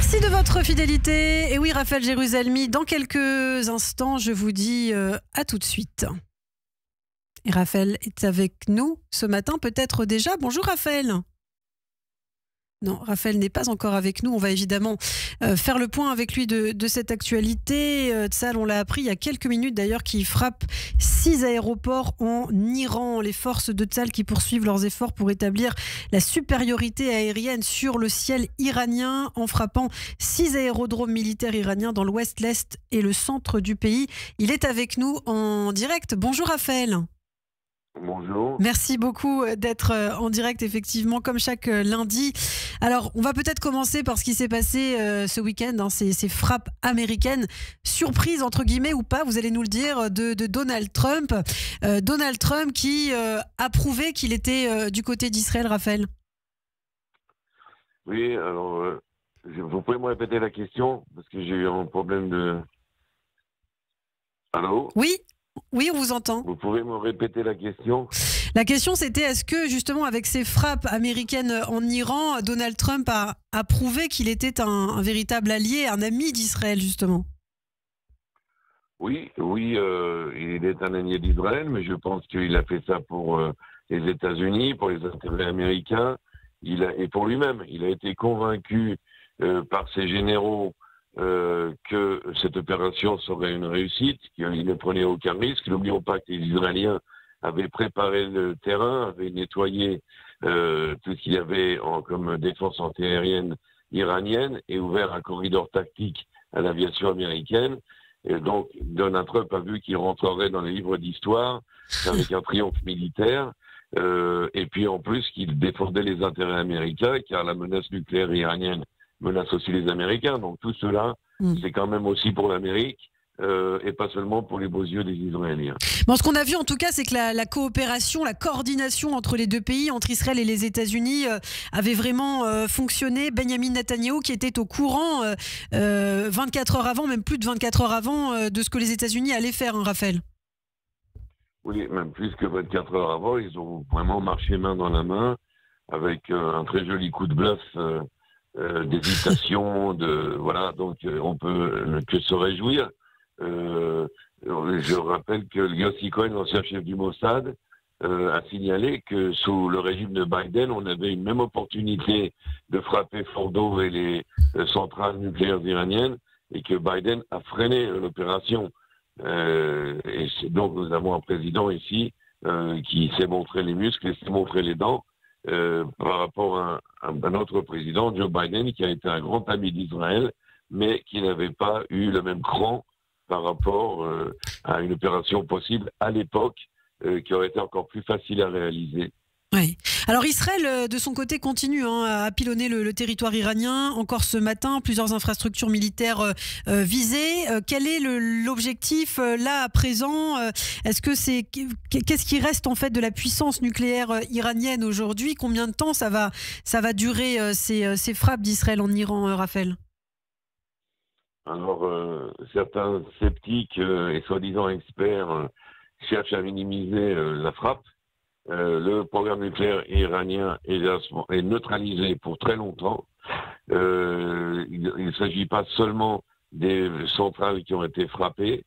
Merci de votre fidélité. Et oui, Raphaël Jérusalemi, dans quelques instants, je vous dis à tout de suite. Et Raphaël est avec nous ce matin, peut-être déjà. Bonjour Raphaël. Non, Raphaël n'est pas encore avec nous. On va évidemment faire le point avec lui de cette actualité. Tsahal, on l'a appris il y a quelques minutes d'ailleurs, qui frappe 6 aéroports en Iran. Les forces de Tsahal qui poursuivent leurs efforts pour établir la supériorité aérienne sur le ciel iranien en frappant 6 aérodromes militaires iraniens dans l'ouest, l'est et le centre du pays. Il est avec nous en direct. Bonjour Raphaël. Bonjour. Merci beaucoup d'être en direct, effectivement, comme chaque lundi. Alors, on va peut-être commencer par ce qui s'est passé ce week-end, ces frappes américaines. Surprise, entre guillemets, ou pas, vous allez nous le dire, de Donald Trump. Donald Trump qui a prouvé qu'il était du côté d'Israël, Raphaël. Oui, alors, vous pouvez me répéter la question? Parce que j'ai eu un problème de... Allô? Oui, on vous entend. Vous pouvez me répéter la question? La question, c'était est-ce que, justement, avec ces frappes américaines en Iran, Donald Trump a prouvé qu'il était un véritable allié, un ami d'Israël, justement? Oui, il est un allié d'Israël, mais je pense qu'il a fait ça pour les États-Unis, pour les intérêts américains, et pour lui-même. Il a été convaincu par ses généraux que cette opération serait une réussite, qu'il ne prenait aucun risque. N'oublions pas que les Israéliens avaient préparé le terrain, avaient nettoyé tout ce qu'il y avait comme défense antiaérienne iranienne et ouvert un corridor tactique à l'aviation américaine. Et donc, Donald Trump a vu qu'il rentrerait dans les livres d'histoire avec un triomphe militaire, et puis en plus qu'il défendait les intérêts américains, car la menace nucléaire iranienne menace aussi les Américains. Donc tout cela, c'est quand même aussi pour l'Amérique, et pas seulement pour les beaux yeux des Israéliens. Bon, ce qu'on a vu en tout cas, c'est que la coopération, la coordination entre les deux pays, entre Israël et les États-Unis, avait vraiment fonctionné. Benjamin Netanyahou qui était au courant 24 heures avant, même plus de 24 heures avant, de ce que les États-Unis allaient faire, hein, Raphaël. Oui, même plus que 24 heures avant, ils ont vraiment marché main dans la main avec un très joli coup de bluff d'hésitation, voilà, donc on peut que se réjouir. Je rappelle que Yossi Cohen, l'ancien chef du Mossad, a signalé que sous le régime de Biden, on avait une même opportunité de frapper Fordo et les centrales nucléaires iraniennes, et que Biden a freiné l'opération. Et donc nous avons un président ici qui s'est montré les muscles et s'est montré les dents, par rapport à un autre président, Joe Biden, qui a été un grand ami d'Israël, mais qui n'avait pas eu le même cran par rapport à une opération possible à l'époque, qui aurait été encore plus facile à réaliser. Oui. Alors Israël, de son côté, continue à pilonner le territoire iranien. Encore ce matin, plusieurs infrastructures militaires visées. Quel est l'objectif là à présent? Qu'est-ce qui reste en fait de la puissance nucléaire iranienne aujourd'hui? Combien de temps ça va durer ces frappes d'Israël en Iran, Raphaël? Alors, certains sceptiques et soi-disant experts cherchent à minimiser la frappe. Le programme nucléaire iranien est neutralisé pour très longtemps. Il ne s'agit pas seulement des centrales qui ont été frappées,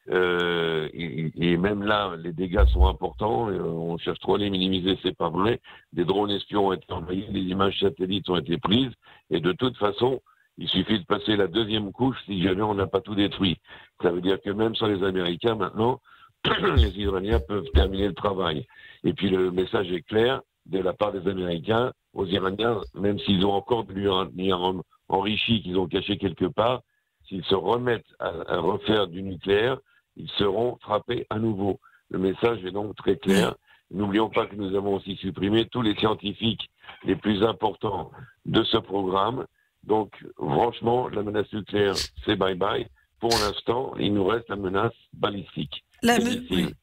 et même là, les dégâts sont importants. On cherche trop à les minimiser, c'est pas vrai. Des drones espions ont été envoyés, des images satellites ont été prises, et de toute façon, il suffit de passer la deuxième couche si jamais on n'a pas tout détruit. Ça veut dire que même sans les Américains, maintenant, les Israéliens peuvent terminer le travail. Et puis le message est clair de la part des Américains aux Iraniens, même s'ils ont encore de l'uranium enrichi qu'ils ont caché quelque part, s'ils se remettent à refaire du nucléaire, ils seront frappés à nouveau. Le message est donc très clair. N'oublions pas que nous avons aussi supprimé tous les scientifiques les plus importants de ce programme. Donc, franchement, la menace nucléaire, c'est bye-bye. Pour l'instant, il nous reste la menace balistique. Oui.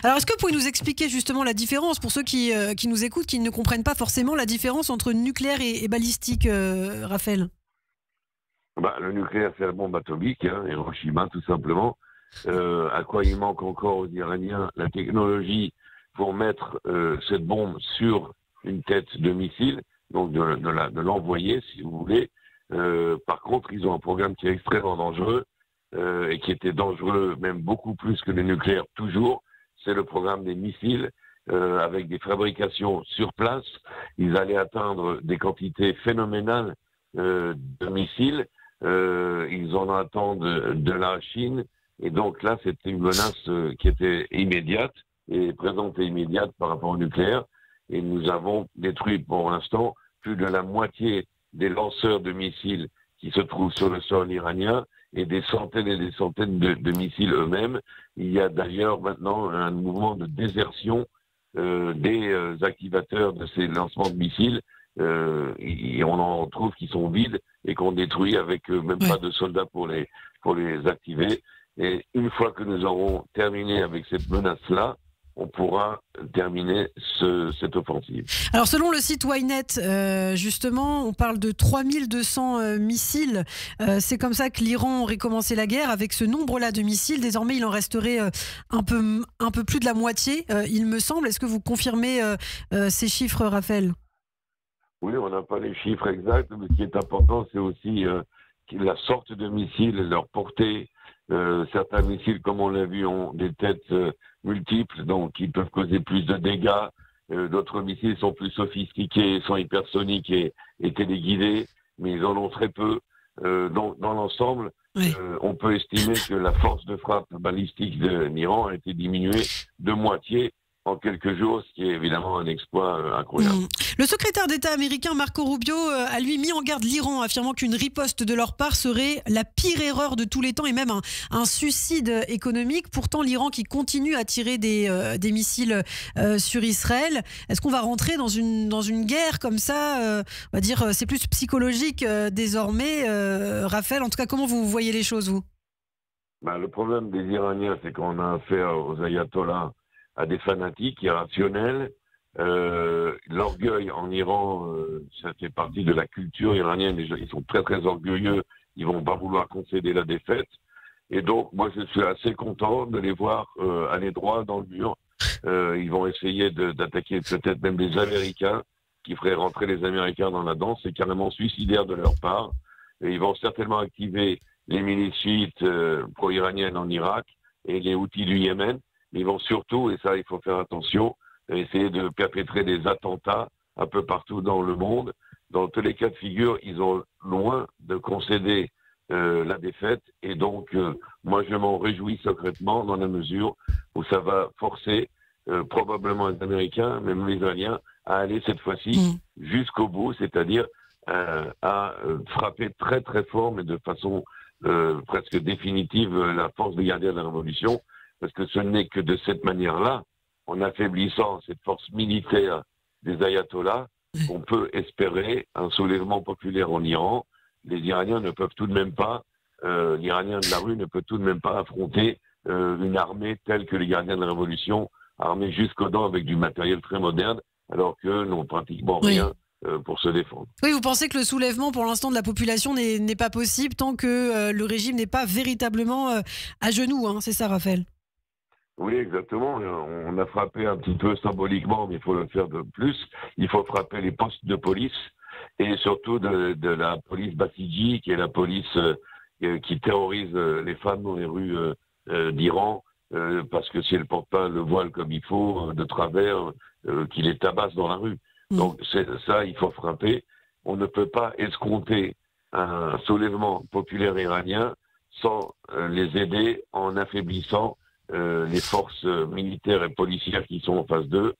Alors, est-ce que vous pouvez nous expliquer justement la différence pour ceux qui nous écoutent, qui ne comprennent pas forcément la différence entre nucléaire et balistique, Raphaël? Le nucléaire, c'est la bombe atomique, Hiroshima, tout simplement. À quoi il manque encore aux Iraniens la technologie pour mettre cette bombe sur une tête de missile, donc de l'envoyer, si vous voulez. Par contre, ils ont un programme qui est extrêmement dangereux et qui était dangereux même beaucoup plus que le nucléaire toujours. C'est le programme des missiles avec des fabrications sur place. Ils allaient atteindre des quantités phénoménales de missiles. Ils en attendent de la Chine. Et donc là, c'était une menace qui était immédiate et présente et immédiate par rapport au nucléaire. Et nous avons détruit pour l'instant plus de la moitié des lanceurs de missiles qui se trouvent sur le sol iranien et des centaines de missiles eux-mêmes. Il y a d'ailleurs maintenant un mouvement de désertion des activateurs de ces lancements de missiles. Et on en trouve qui sont vides et qu'on détruit avec même pas de soldats pour les activer. Et une fois que nous aurons terminé avec cette menace-là, on pourra terminer cette offensive. Alors selon le site Ynet, justement, on parle de 3200 missiles. C'est comme ça que l'Iran aurait commencé la guerre. Avec ce nombre-là de missiles, désormais il en resterait un peu plus de la moitié, il me semble. Est-ce que vous confirmez ces chiffres, Raphaël ? Oui, on n'a pas les chiffres exacts, mais ce qui est important, c'est aussi la sorte de missiles, leur portée. Certains missiles, comme on l'a vu, ont des têtes multiples, donc ils peuvent causer plus de dégâts. D'autres missiles sont plus sophistiqués, sont hypersoniques et téléguidés, mais ils en ont très peu. Donc, dans l'ensemble, on peut estimer que la force de frappe balistique de l'Iran a été diminuée de moitié en quelques jours, ce qui est évidemment un exploit incroyable. Le secrétaire d'État américain Marco Rubio a lui mis en garde l'Iran, affirmant qu'une riposte de leur part serait la pire erreur de tous les temps et même un suicide économique. Pourtant, l'Iran qui continue à tirer des missiles sur Israël, est-ce qu'on va rentrer dans une guerre comme ça on va dire, c'est plus psychologique désormais. Raphaël, en tout cas, comment vous voyez les choses, vous ? Le problème des Iraniens, c'est qu'on a affaire aux ayatollahs, à des fanatiques irrationnels. L'orgueil en Iran, ça fait partie de la culture iranienne. Ils sont très très orgueilleux. Ils vont pas vouloir concéder la défaite. Et donc, moi, je suis assez content de les voir aller droit dans le mur. Ils vont essayer d'attaquer peut-être même les Américains, qui feraient rentrer les Américains dans la danse. C'est carrément suicidaire de leur part. Et ils vont certainement activer les milices chiites pro-iraniennes en Irak et les Houthis du Yémen. Ils vont surtout, et ça il faut faire attention, essayer de perpétrer des attentats un peu partout dans le monde. Dans tous les cas de figure, ils ont loin de concéder la défaite. Et donc, moi je m'en réjouis secrètement dans la mesure où ça va forcer probablement les Américains, même les Israéliens, à aller cette fois-ci jusqu'au bout, c'est-à-dire à frapper très très fort, mais de façon presque définitive, la force des gardiens de la Révolution. Parce que ce n'est que de cette manière-là, en affaiblissant cette force militaire des ayatollahs, qu'on peut espérer un soulèvement populaire en Iran. Les Iraniens ne peuvent tout de même pas, l'Iranien de la rue ne peut tout de même pas affronter une armée telle que les gardiens de la Révolution, armés jusqu'aux dents avec du matériel très moderne, alors qu'eux n'ont pratiquement rien pour se défendre. Oui, vous pensez que le soulèvement pour l'instant de la population n'est pas possible tant que le régime n'est pas véritablement à genoux, hein, c'est ça, Raphaël ? Oui, exactement. On a frappé un petit peu symboliquement, mais il faut le faire de plus. Il faut frapper les postes de police et surtout de la police Basiji, qui est la police qui terrorise les femmes dans les rues d'Iran, parce que si elles ne portent pas le voile comme il faut, de travers, qui les tabassent dans la rue. Donc ça, il faut frapper. On ne peut pas escompter un soulèvement populaire iranien sans les aider en affaiblissant les forces militaires et policières qui sont en face d'eux.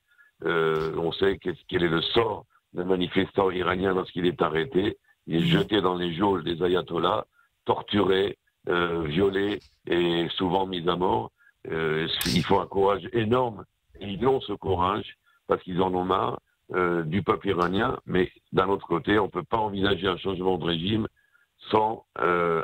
On sait quel est le sort d'un manifestant iranien lorsqu'il est arrêté. Il est jeté dans les geôles des ayatollahs, torturé, violé et souvent mis à mort. Il faut un courage énorme. Et ils ont ce courage parce qu'ils en ont marre du peuple iranien. Mais d'un autre côté, on ne peut pas envisager un changement de régime sans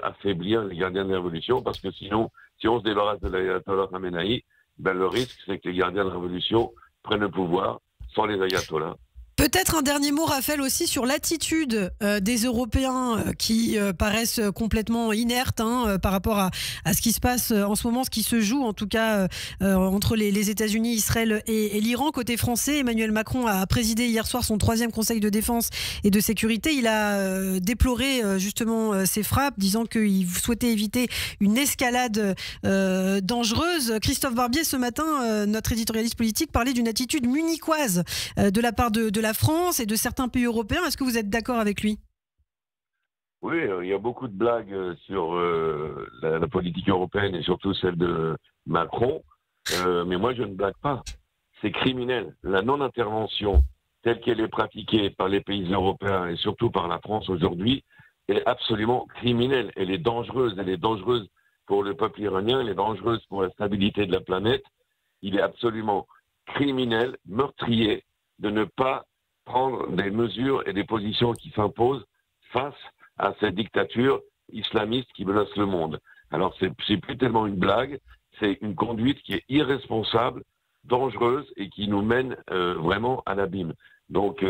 affaiblir les gardiens de la révolution, parce que sinon, si on se débarrasse de l'ayatollah Khamenei, le risque, c'est que les gardiens de la révolution prennent le pouvoir sans les ayatollahs. Peut-être un dernier mot, Raphaël, aussi sur l'attitude des Européens qui paraissent complètement inertes par rapport à ce qui se passe en ce moment, ce qui se joue en tout cas entre les États-Unis, Israël et l'Iran. Côté français, Emmanuel Macron a présidé hier soir son 3e Conseil de défense et de sécurité. Il a déploré justement ces frappes, disant qu'il souhaitait éviter une escalade dangereuse. Christophe Barbier, ce matin, notre éditorialiste politique, parlait d'une attitude munichoise de la part de la France et de certains pays européens. Est-ce que vous êtes d'accord avec lui? Oui, il y a beaucoup de blagues sur la politique européenne et surtout celle de Macron. Mais moi, je ne blague pas. C'est criminel. La non-intervention telle qu'elle est pratiquée par les pays européens et surtout par la France aujourd'hui est absolument criminelle. Elle est dangereuse. Elle est dangereuse pour le peuple iranien. Elle est dangereuse pour la stabilité de la planète. Il est absolument criminel, meurtrier, de ne pas prendre des mesures et des positions qui s'imposent face à cette dictature islamiste qui menace le monde. Alors c'est plus tellement une blague, c'est une conduite qui est irresponsable, dangereuse et qui nous mène vraiment à l'abîme. Donc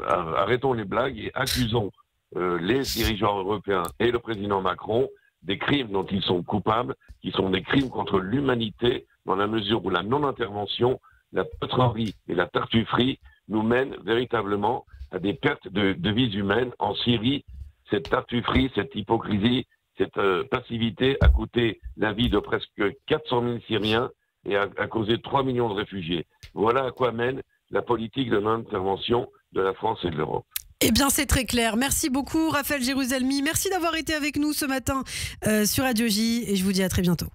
arrêtons les blagues et accusons les dirigeants européens et le président Macron des crimes dont ils sont coupables, qui sont des crimes contre l'humanité, dans la mesure où la non-intervention, la poterie et la tartufferie nous mènent véritablement à des pertes de vies humaines. En Syrie, cette tartufferie, cette hypocrisie, cette passivité a coûté la vie de presque 400 000 Syriens et a causé 3 millions de réfugiés. Voilà à quoi mène la politique de non-intervention de la France et de l'Europe. Eh bien, c'est très clair. Merci beaucoup, Raphaël Jérusalemi. Merci d'avoir été avec nous ce matin sur Radio J et je vous dis à très bientôt.